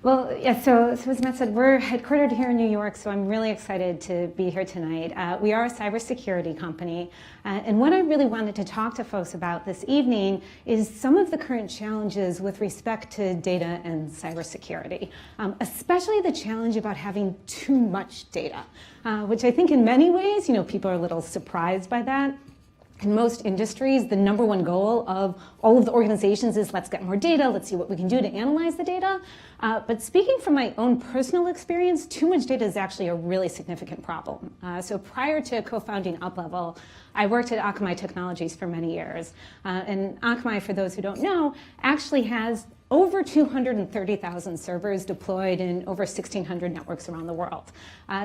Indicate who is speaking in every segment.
Speaker 1: Well, yeah, so as Matt said, we're headquartered here in New York, so I'm really excited to be here tonight. We are a cybersecurity company, and what I really wanted to talk to folks about this evening is some of the current challenges with respect to data and cybersecurity, especially the challenge about having too much data, which I think in many ways, people are a little surprised by that. In most industries, the number one goal of all of the organizations is let's get more data, let's see what we can do to analyze the data. But speaking from my own personal experience, too much data is actually a really significant problem. So prior to co-founding Uplevel, I worked at Akamai Technologies for many years. And Akamai, for those who don't know, actually has over 230,000 servers deployed in over 1,600 networks around the world.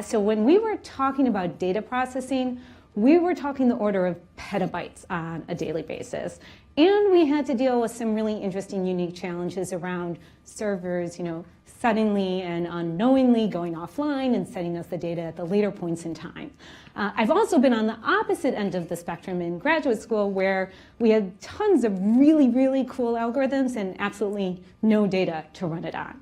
Speaker 1: So when we were talking about data processing, we were talking the order of petabytes on a daily basis. And we had to deal with some really interesting, unique challenges around servers, suddenly and unknowingly going offline and sending us the data at the later points in time. I've also been on the opposite end of the spectrum in graduate school where we had tons of really, really cool algorithms and absolutely no data to run it on.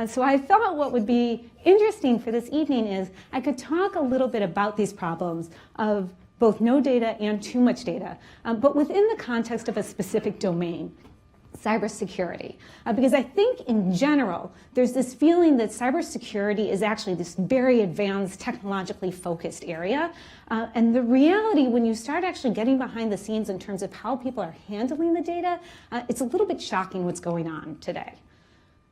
Speaker 1: So I thought what would be interesting for this evening is I could talk a little bit about these problems of both no data and too much data, but within the context of a specific domain, cybersecurity. Because I think in general, there's this feeling that cybersecurity is actually this very advanced, technologically focused area. And the reality, when you start actually getting behind the scenes in terms of how people are handling the data, it's a little bit shocking what's going on today.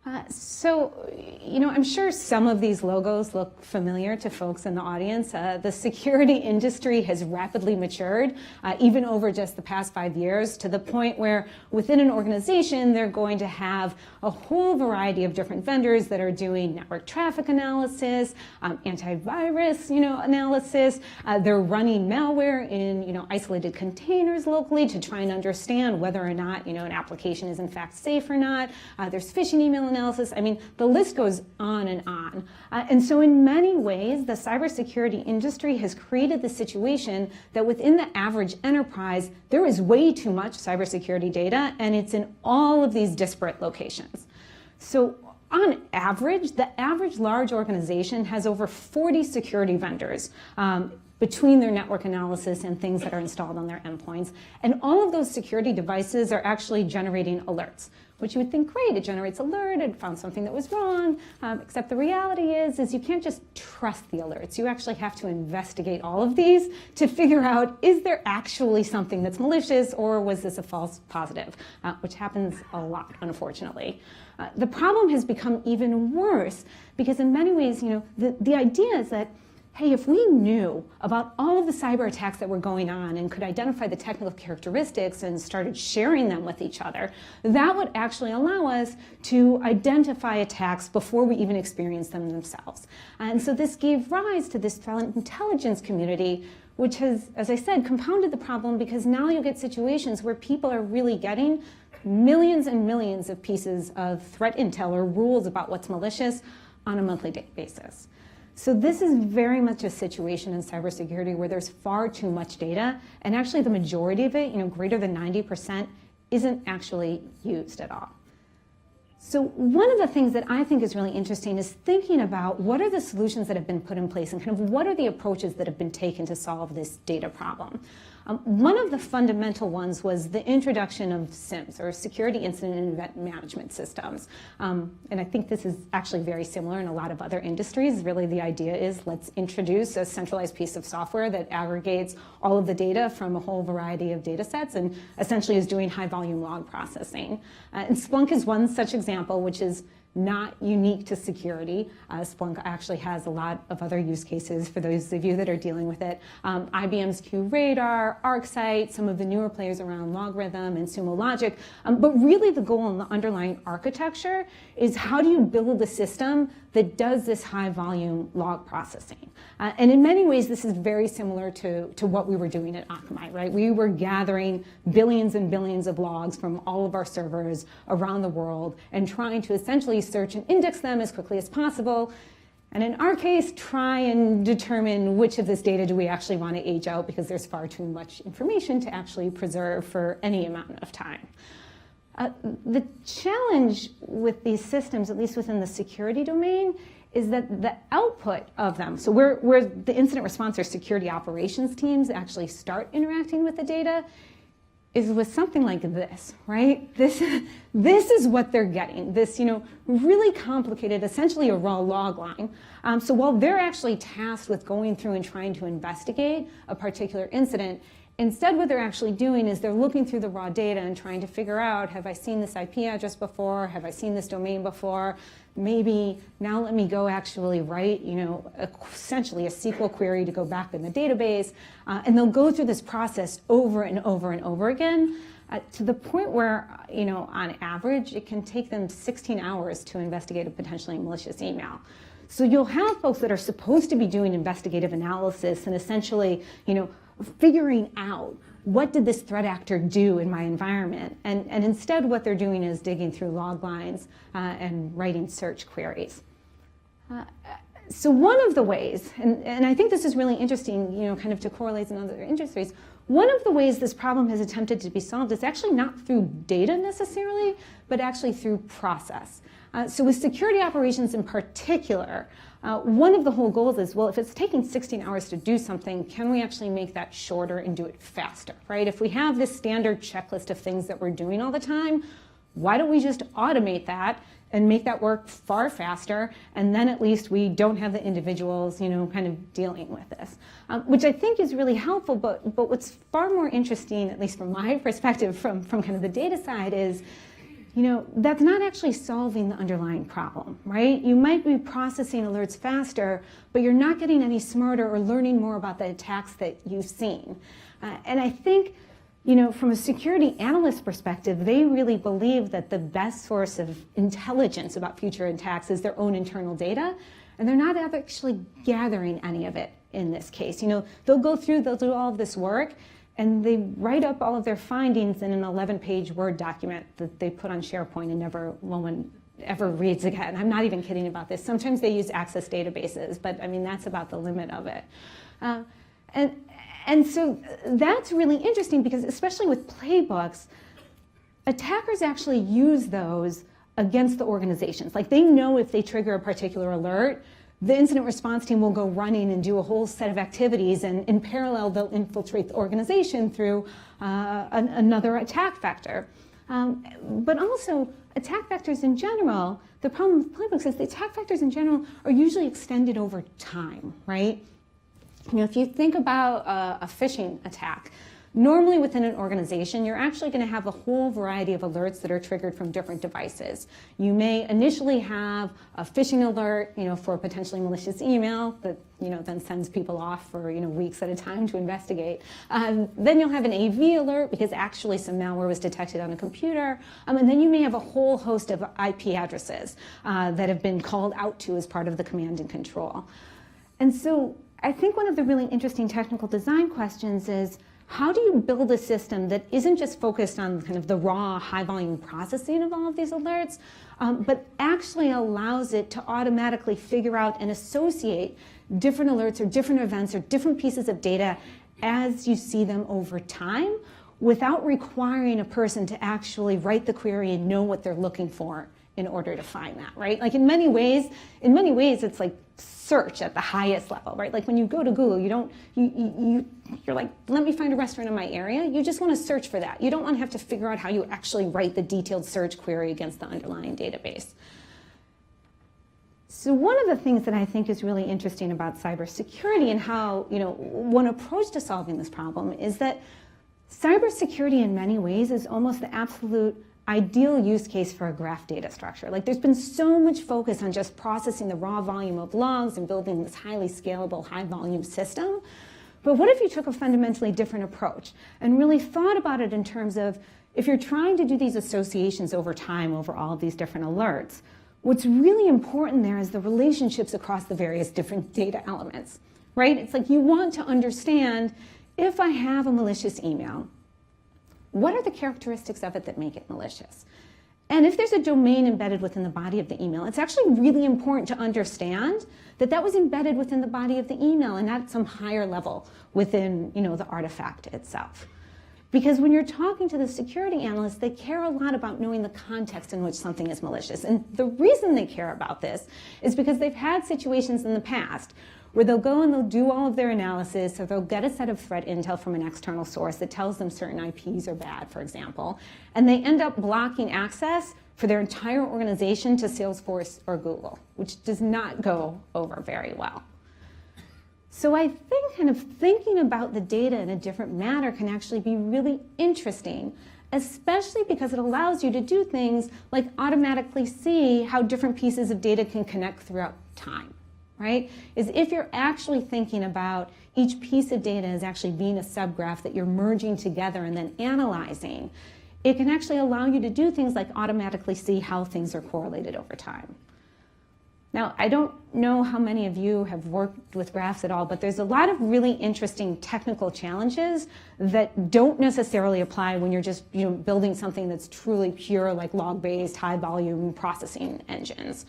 Speaker 1: I'm sure some of these logos look familiar to folks in the audience. The security industry has rapidly matured, even over just the past 5 years, to the point where within an organization, they're going to have a whole variety of different vendors that are doing network traffic analysis, antivirus, analysis. They're running malware in, isolated containers locally to try and understand whether or not, an application is in fact safe or not. There's phishing email analysis. I mean, the list goes on and on. And so in many ways, the cybersecurity industry has created the situation that within the average enterprise, there is way too much cybersecurity data, and it's in all of these disparate locations. So on average, the average large organization has over 40 security vendors between their network analysis and things that are installed on their endpoints. And all of those security devices are actually generating alerts, which you would think, great, it generates alert, it found something that was wrong, except the reality is you can't just trust the alerts. You actually have to investigate all of these to figure out, is there actually something that's malicious, or was this a false positive, which happens a lot, unfortunately. The problem has become even worse because in many ways, the idea is that, hey, if we knew about all of the cyber attacks that were going on and could identify the technical characteristics and started sharing them with each other, that would actually allow us to identify attacks before we even experience them themselves. And so this gave rise to this threat intelligence community, which has, as I said, compounded the problem because now you get situations where people are really getting millions and millions of pieces of threat intel or rules about what's malicious on a monthly basis. So this is very much a situation in cybersecurity where there's far too much data, and actually the majority of it, greater than 90%, isn't actually used at all. So one of the things that I think is really interesting is thinking about what are the solutions that have been put in place and kind of what are the approaches that have been taken to solve this data problem. One of the fundamental ones was the introduction of SIEMs, or Security Incident and Event Management Systems. And I think this is actually very similar in a lot of other industries. Really, the idea is let's introduce a centralized piece of software that aggregates all of the data from a whole variety of data sets and essentially is doing high-volume log processing. And Splunk is one such example, which is not unique to security. Splunk actually has a lot of other use cases for those of you that are dealing with it. IBM's QRadar, ArcSight, some of the newer players around Logarithm and Sumo Logic. But really the goal in the underlying architecture is how do you build a system that does this high volume log processing? And in many ways, this is very similar to what we were doing at Akamai, right? We were gathering billions and billions of logs from all of our servers around the world and trying to essentially search and index them as quickly as possible. And in our case, try and determine which of this data do we actually want to age out because there's far too much information to actually preserve for any amount of time. The challenge with these systems, at least within the security domain, is that the output of them, so where the incident response or security operations teams actually start interacting with the data, is with something like this, right? This is what they're getting, this really complicated, essentially a raw log line. So while they're actually tasked with going through and trying to investigate a particular incident, instead what they're actually doing is they're looking through the raw data and trying to figure out, have I seen this IP address before? Have I seen this domain before? Maybe now let me go actually write, essentially a SQL query to go back in the database. And they'll go through this process over and over and over again to the point where, on average, it can take them 16 hours to investigate a potentially malicious email. So you'll have folks that are supposed to be doing investigative analysis and essentially, figuring out what did this threat actor do in my environment? And instead what they're doing is digging through log lines and writing search queries. So one of the ways, and I think this is really interesting, kind of to correlate in other industries, one of the ways this problem has attempted to be solved is actually not through data necessarily, but actually through process. So with security operations in particular, one of the whole goals is, well, if it's taking 16 hours to do something, can we actually make that shorter and do it faster, right? If we have this standard checklist of things that we're doing all the time, why don't we just automate that and make that work far faster, and then at least we don't have the individuals, kind of dealing with this, which I think is really helpful, but what's far more interesting, at least from my perspective, from kind of the data side is, that's not actually solving the underlying problem, right? You might be processing alerts faster, but you're not getting any smarter or learning more about the attacks that you've seen. And I think, from a security analyst perspective, they really believe that the best source of intelligence about future attacks is their own internal data, and they're not actually gathering any of it in this case. They'll go through, they'll do all of this work, and they write up all of their findings in an 11-page Word document that they put on SharePoint and no one ever reads again. I'm not even kidding about this. Sometimes they use Access databases, but I mean, that's about the limit of it. And so that's really interesting because especially with playbooks, attackers actually use those against the organizations. Like they know if they trigger a particular alert, the incident response team will go running and do a whole set of activities, and in parallel, they'll infiltrate the organization through another attack vector. But also, attack vectors in general, the problem with playbooks is the attack vectors in general are usually extended over time, right? If you think about a phishing attack, normally within an organization, you're actually going to have a whole variety of alerts that are triggered from different devices. You may initially have a phishing alert, for a potentially malicious email that, then sends people off for, weeks at a time to investigate. Then you'll have an AV alert because actually some malware was detected on a computer. And then you may have a whole host of IP addresses that have been called out to as part of the command and control. And so I think one of the really interesting technical design questions is, how do you build a system that isn't just focused on kind of the raw, high-volume processing of all of these alerts, but actually allows it to automatically figure out and associate different alerts or different events or different pieces of data as you see them over time without requiring a person to actually write the query and know what they're looking for in order to find that, right? Like in many ways, it's like search at the highest level, right? Like when you go to Google, you're like, let me find a restaurant in my area. You just want to search for that. You don't want to have to figure out how you actually write the detailed search query against the underlying database. So one of the things that I think is really interesting about cybersecurity and how, one approach to solving this problem is that cybersecurity in many ways is almost the absolute ideal use case for a graph data structure. Like there's been so much focus on just processing the raw volume of logs and building this highly scalable, high volume system. But what if you took a fundamentally different approach and really thought about it in terms of, if you're trying to do these associations over time over all of these different alerts, what's really important there is the relationships across the various different data elements, right? It's like you want to understand, if I have a malicious email, what are the characteristics of it that make it malicious? And if there's a domain embedded within the body of the email, it's actually really important to understand that that was embedded within the body of the email and not at some higher level within, the artifact itself. Because when you're talking to the security analysts, they care a lot about knowing the context in which something is malicious. And the reason they care about this is because they've had situations in the past where they'll go and they'll do all of their analysis, or they'll get a set of threat intel from an external source that tells them certain IPs are bad, for example, and they end up blocking access for their entire organization to Salesforce or Google, which does not go over very well. So I think kind of thinking about the data in a different manner can actually be really interesting, especially because it allows you to do things like automatically see how different pieces of data can connect throughout time. Right? Is if you're actually thinking about each piece of data as actually being a subgraph that you're merging together and then analyzing, it can actually allow you to do things like automatically see how things are correlated over time. Now, I don't know how many of you have worked with graphs at all, but there's a lot of really interesting technical challenges that don't necessarily apply when you're just building something that's truly pure, like log-based, high-volume processing engines.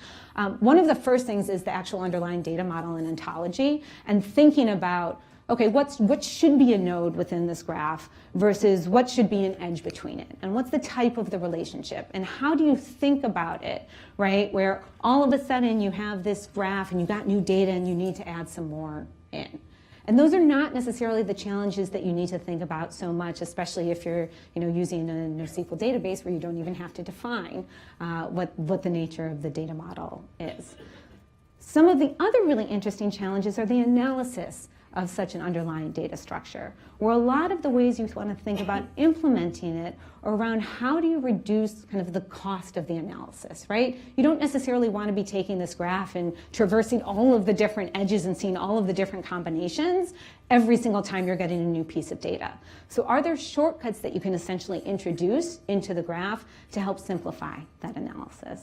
Speaker 1: One of the first things is the actual underlying data model and ontology, and thinking about, okay, what should be a node within this graph versus what should be an edge between it? And what's the type of the relationship? And how do you think about it, right? Where all of a sudden you have this graph and you got new data and you need to add some more in. And those are not necessarily the challenges that you need to think about so much, especially if you're using a NoSQL database where you don't even have to define what the nature of the data model is. Some of the other really interesting challenges are the analysis of such an underlying data structure, where a lot of the ways you want to think about implementing it are around how do you reduce kind of the cost of the analysis, right? You don't necessarily want to be taking this graph and traversing all of the different edges and seeing all of the different combinations every single time you're getting a new piece of data. So are there shortcuts that you can essentially introduce into the graph to help simplify that analysis?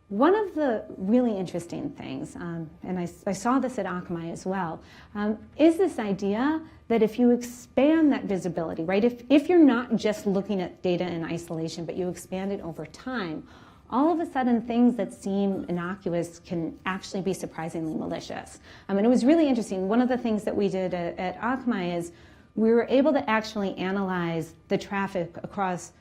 Speaker 1: One of the really interesting things, and I saw this at Akamai as well, is this idea that if you expand that visibility, right, if you're not just looking at data in isolation, but you expand it over time, all of a sudden things that seem innocuous can actually be surprisingly malicious. And it was really interesting. One of the things that we did at Akamai is we were able to actually analyze the traffic across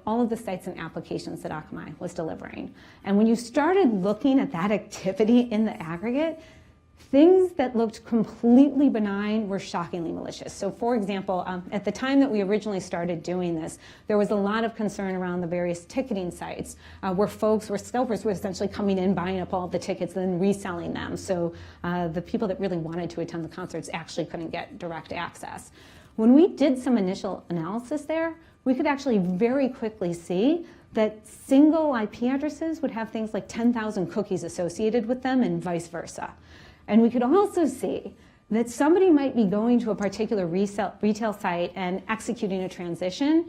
Speaker 1: all of the sites and applications that Akamai was delivering. And when you started looking at that activity in the aggregate, things that looked completely benign were shockingly malicious. So for example, at the time that we originally started doing this, there was a lot of concern around the various ticketing sites where scalpers were essentially coming in, buying up all the tickets, and then reselling them. So the people that really wanted to attend the concerts actually couldn't get direct access. When we did some initial analysis there, we could actually very quickly see that single IP addresses would have things like 10,000 cookies associated with them and vice versa. And we could also see that somebody might be going to a particular retail site and executing a transaction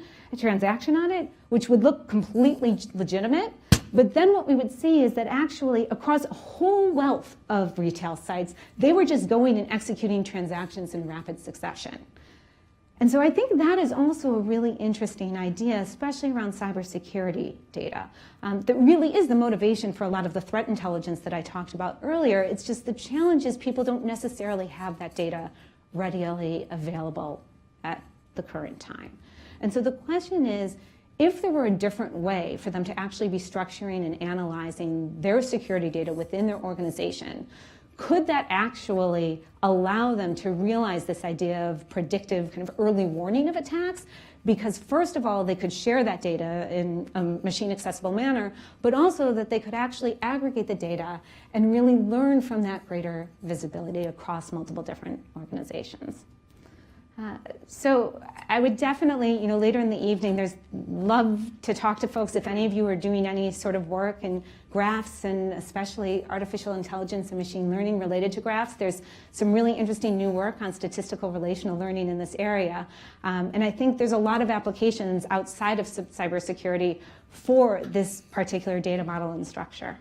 Speaker 1: on it, which would look completely legitimate. But then what we would see is that actually across a whole wealth of retail sites, they were just going and executing transactions in rapid succession. And so I think that is also a really interesting idea, especially around cybersecurity data. That really is the motivation for a lot of the threat intelligence that I talked about earlier. It's just the challenge is people don't necessarily have that data readily available at the current time. And so the question is, if there were a different way for them to actually be structuring and analyzing their security data within their organization, could that actually allow them to realize this idea of predictive kind of early warning of attacks? Because first of all, they could share that data in a machine accessible manner, but also that they could actually aggregate the data and really learn from that greater visibility across multiple different organizations. So I would definitely, later in the evening, love to talk to folks if any of you are doing any sort of work in graphs and especially artificial intelligence and machine learning related to graphs. There's some really interesting new work on statistical relational learning in this area. And I think there's a lot of applications outside of cybersecurity for this particular data model and structure.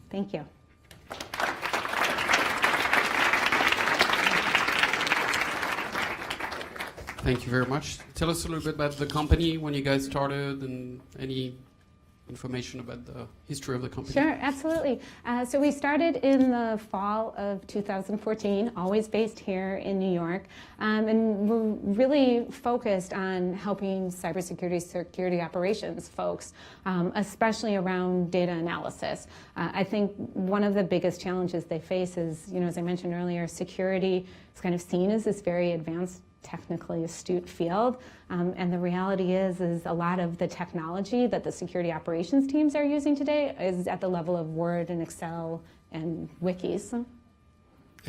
Speaker 1: Thank you.
Speaker 2: Thank you very much. Tell us a little bit about the company, when you guys started, and any information about the history of the company?
Speaker 1: Sure, absolutely. So we started in the fall of 2014, always based here in New York, and we're really focused on helping security operations folks, especially around data analysis. I think one of the biggest challenges they face is, as I mentioned earlier, security is kind of seen as this very advanced, technically astute field, and the reality is a lot of the technology that the security operations teams are using today is at the level of Word and Excel and wikis.
Speaker 2: Are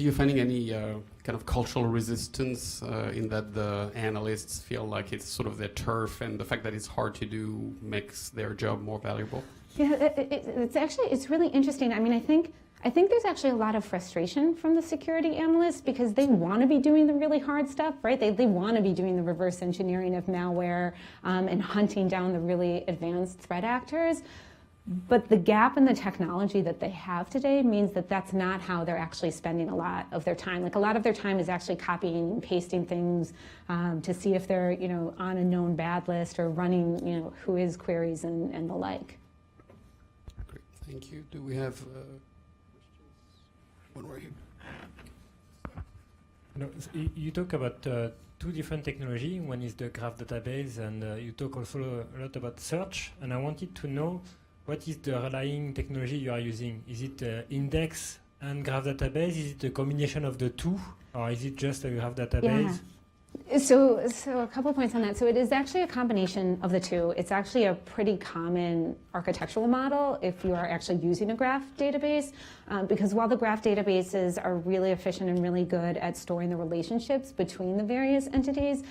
Speaker 2: you finding any kind of cultural resistance in that the analysts feel like it's sort of their turf, and the fact that it's hard to do makes their job more valuable?
Speaker 1: Yeah, it's really interesting. I mean, I think there's actually a lot of frustration from the security analysts because they want to be doing the really hard stuff, right? They want to be doing the reverse engineering of malware and hunting down the really advanced threat actors. But the gap in the technology that they have today means that that's not how they're actually spending a lot of their time. Like a lot of their time is actually copying and pasting things to see if they're, on a known bad list or running, whois queries and the like.
Speaker 2: Great, thank you. Do we have one right here?
Speaker 3: You talk about two different technology. One is the graph database, and you talk also a lot about search. And I wanted to know what is the underlying technology you are using. Is it index and graph database? Is it a combination of the two, or is it just a graph database?
Speaker 1: Yeah. So a couple of points on that. So it is actually a combination of the two. It's actually a pretty common architectural model if you are actually using a graph database, because while the graph databases are really efficient and really good at storing the relationships between the various entities,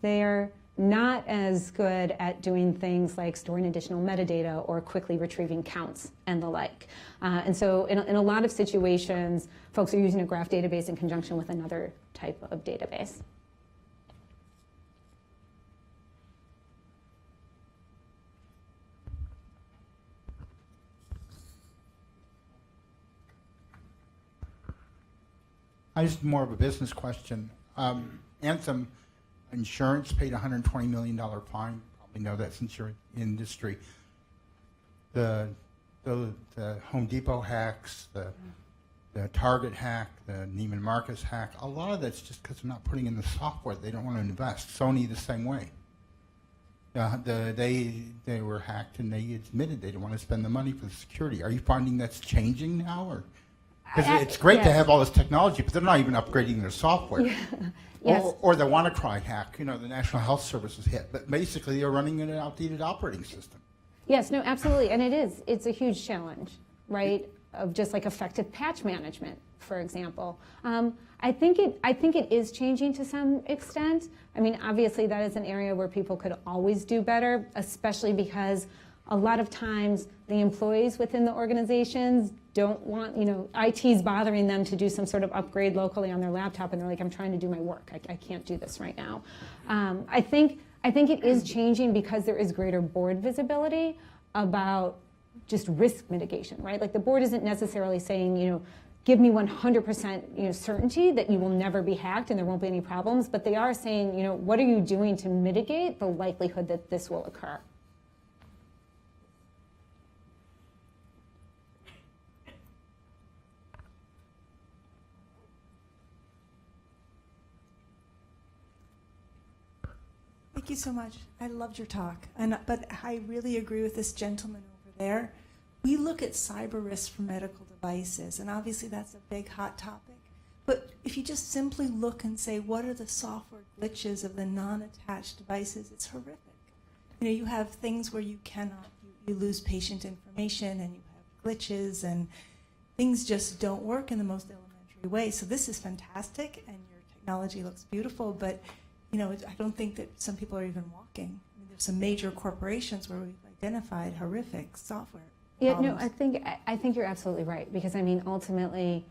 Speaker 1: they're not as good at doing things like storing additional metadata or quickly retrieving counts and the like. And so in a lot of situations, folks are using a graph database in conjunction with another type of database.
Speaker 4: I just more of a business question. Anthem Insurance paid a $120 million fine. Probably know that since you're in the industry. The Home Depot hacks, the Target hack, the Neiman Marcus hack, a lot of that's just because they're not putting in the software. They don't want to invest. Sony the same way. They were hacked and they admitted they didn't want to spend the money for the security. Are you finding that's changing now, or? Because it's great to have all this technology, but they're not even upgrading their software. Yeah.
Speaker 1: Yes.
Speaker 4: Or the WannaCry hack, the National Health Service was hit. But basically, they're running an outdated operating system.
Speaker 1: Yes, no, absolutely. And it's a huge challenge, right, of just like effective patch management, for example. I think it is changing to some extent. I mean, obviously, that is an area where people could always do better, especially because a lot of times the employees within the organizations don't want, IT's bothering them to do some sort of upgrade locally on their laptop, and they're like, I'm trying to do my work. I can't do this right now. I think it is changing because there is greater board visibility about just risk mitigation, right? Like the board isn't necessarily saying, give me 100% certainty that you will never be hacked and there won't be any problems, but they are saying, what are you doing to mitigate the likelihood that this will occur?
Speaker 5: Thank you so much. I loved your talk, but I really agree with this gentleman over there. We look at cyber risk for medical devices, and obviously that's a big hot topic. But if you just simply look and say, what are the software glitches of the non-attached devices, it's horrific. You have things where you lose patient information, and you have glitches, and things just don't work in the most elementary way. So this is fantastic, and your technology looks beautiful, but I don't think that some people are even walking. I mean, there's some major corporations where we've identified horrific software problems.
Speaker 1: Yeah, no, I think you're absolutely right, because I mean, ultimately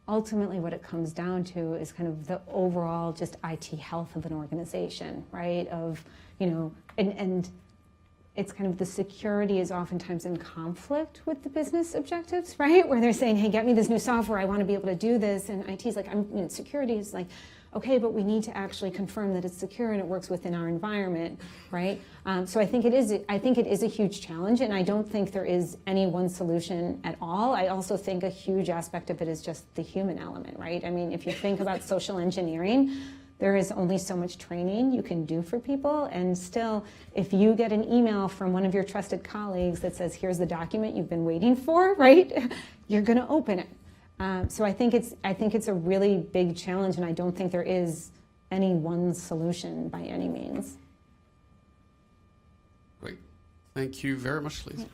Speaker 1: what it comes down to is kind of the overall just IT health of an organization, right? And it's kind of the security is oftentimes in conflict with the business objectives, right? Where they're saying, hey, get me this new software, I want to be able to do this, and IT's like, security is like, okay, but we need to actually confirm that it's secure and it works within our environment, right? So I think it is a huge challenge, and I don't think there is any one solution at all. I also think a huge aspect of it is just the human element, right? I mean, if you think about social engineering, there is only so much training you can do for people, and still, if you get an email from one of your trusted colleagues that says, here's the document you've been waiting for, right? You're gonna open it. So I think it's a really big challenge, and I don't think there is any one solution by any means.
Speaker 2: Great. Thank you very much, Lisa.